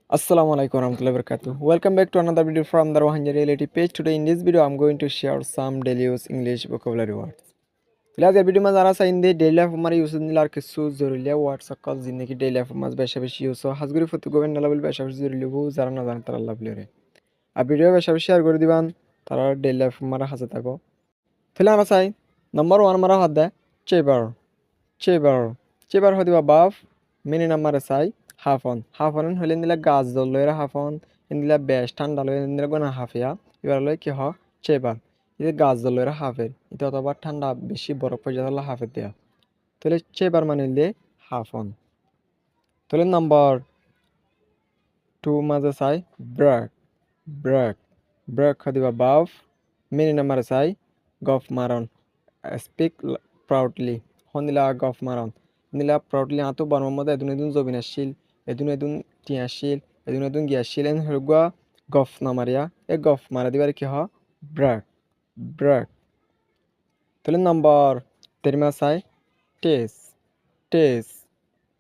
Assalamualaikum warahmatullahi wabarakatuh. Welcome back to another video from the Rohingya Reality page. Today in this video, I'm going to share some daily use English vocabulary words. फिलहाल video में जाना चाहिए daily life हमारे use निलार के सू जरूरी है words कल जिंदगी डेली लाइफ में बेशा बेशी यूज हो हाजगुरी फतु गोवेन नलाबल बेशा बेशी जरूरी हो जारा ना जान तारा लाभ ले अब वीडियो बेशा बेशी शेयर कर दिबान तारा डेली लाइफ हमारा हाथ तको फिलहाल आना चाहिए नंबर 1 हमारा हाथ है चेबर चेबर चेबर हो दिबा बाफ मिनी नंबर चाहिए হাফন হলে নিলে গাছ জল লইরা হাফন নিলে বেশ ঠান্ডা লই নিলে গোনা হাফিয়া এবার লই কি হ চেবার এই গাছ জল লইরা হাফের এটা অথবা ঠান্ডা বেশি বরফ পড়ে যাওয়ার হাফের দেয়া তাহলে চেবার মানে নিলে হাফন তাহলে নাম্বার 2 মাঝে চাই ব্রেক ব্রেক ব্রেক দিবা বাফ মিনি নাম্বার চাই গফ মারন স্পিক প্রাউডলি হনিলা গফ মারন নিলা প্রাউডলি আতো বর্মর মধ্যে এদুন জবিনাশীল এদুন টিয়াশীল এদুন গিয়াশীল এন হরগুয়া গফ নামারিয়া এ গফ মারা দিবার কি হ ব্রেক ব্রেক তাহলে নাম্বার 3 মা চাই টেস টেস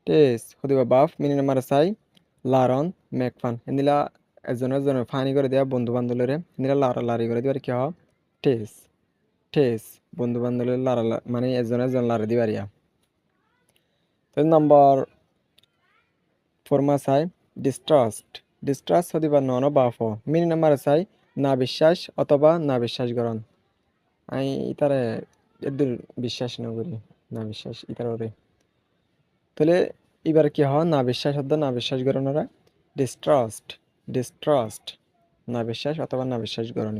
টেস হদিবা বাফ মিনি নাম্বার চাই লারন মেকফান এনিলা এজনের ফানি করে দেয়া বন্ধু বান্ধবরে এনিলা লারি করে দিবার কি হ টেস টেস বন্ধু বান্ধবের লারা মানে একজন লারা দিবারিয়া তাহলে নাম্বার 4 মা চাই ডিস্ট্রাস্ট ডিস্ট্রাস্ট হদিবা নন বাফ মিনি নাম্বার চাই না বিশ্বাস অথবা না বিশ্বাস করন আমি ইতারে এদুর বিশ্বাস না করি না বিশ্বাস ইতারে তাহলে এবার কি হয় না বিশ্বাস শব্দ না বিশ্বাস করণরা ডিস্ট্রাস্ট ডিস্ট্রাস্ট না বিশ্বাস অথবা না বিশ্বাস করণ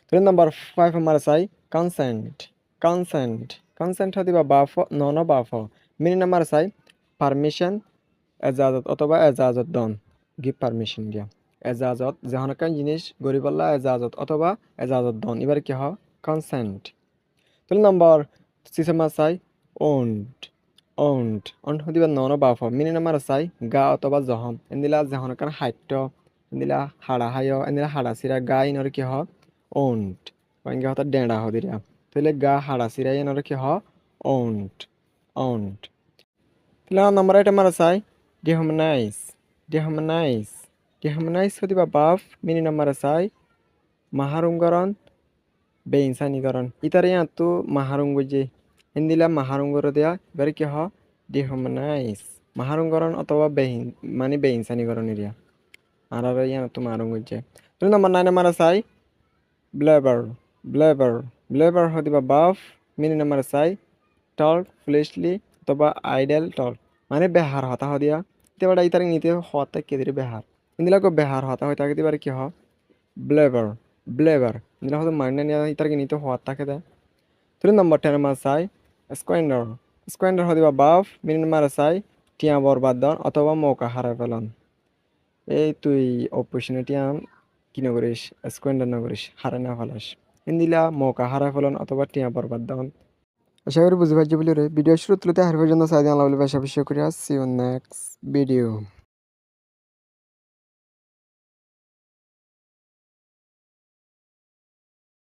তাহলে নাম্বার 5 আমার চাই কনসেন্ট কনসেন্ট কনসেন্ট হদিবা বাফ নন বাফ মিনি নাম্বার চাই পারমিশন এজাজত অথবা এজাজত দন গিভ পারমিশন দিয়া এজাজত যেহনকান জিনিস গরিবল্লা এজাজত অথবা এজাজত দন এবার কি হয় কনসেন্ট তাহলে নাম্বার 6 আমার চাই ওন্ড ওন্ড ওন্ড হদিবা নন বাফ মিনি নাম্বার চাই গা অথবা জহম এন্দিলা যেহনকান হাইট্য এন্দিলা হাড়া হায় এন্দিলা হাড়া সিরা গা ইনর কি হয় ওন্ড ওয়াঙ্গে হতা ডেঁড়া হদিরা তাহলে গা হাড়া সিরা ইনর কি হয় ওন্ড ওন্ড তাহলে নাম্বার 8 আমার চাই ডিহমনাইজ ডিহমনাইজ ডিহমনাইজ হদিবা বাফ মিনি নাম্বার চাই মাহারুঙ্গরণ বেইনসানিকরণ ইতারে তো মাহারুঙ্গ যে হিন্দিলা মাহারুঙ্গর দেয়া এবার কি হ ডিহমনাইজ মাহারুঙ্গরণ অথবা বেহিন মানে বেইনসানিকরণ এরিয়া আর তো মাহারুঙ্গ যে তাহলে নাম্বার 9 আমার চাই ব্লেবার ব্লেবার ব্লেবার হদিবা বাফ মিনি নাম্বার চাই টল ফুলিশলি অথবা আইডেল টল মানে বেহার হতা হদিয়া তেবাটা ইতারে নিতে হতা কেদিরে বেহার ইন্দিলাকে বেহার হতা হইতা কেদিবার কি হ ব্লেবার ব্লেবার ইন্দিলা হয়তো মাইন্ডে নিয়ে ইতারে নিতে হওয়ার থাকে দেয় তুই নাম্বার 10 মাস চাই স্কোয়েন্ডার স্কোয়েন্ডার হদিবা বাফ মিনি মারা চাই টিয়া বরবাদ দন অথবা মৌকা হারাই ফেলন এই তুই অপরচুনিটি কি নকরিস স্কোয়েন্ডার নকরিস হারাই না ফেলাস ইন্দিলা মৌকা হারাই ফেলন অথবা টিয়া বরবাদ দন আশা করি বুঝতে পারছি বলে ভিডিও শুরু তুলতে হার পর্যন্ত সাইড আল্লাহ বলে পাশাপাশি করিয়া সি ইউ নেক্সট ভিডিও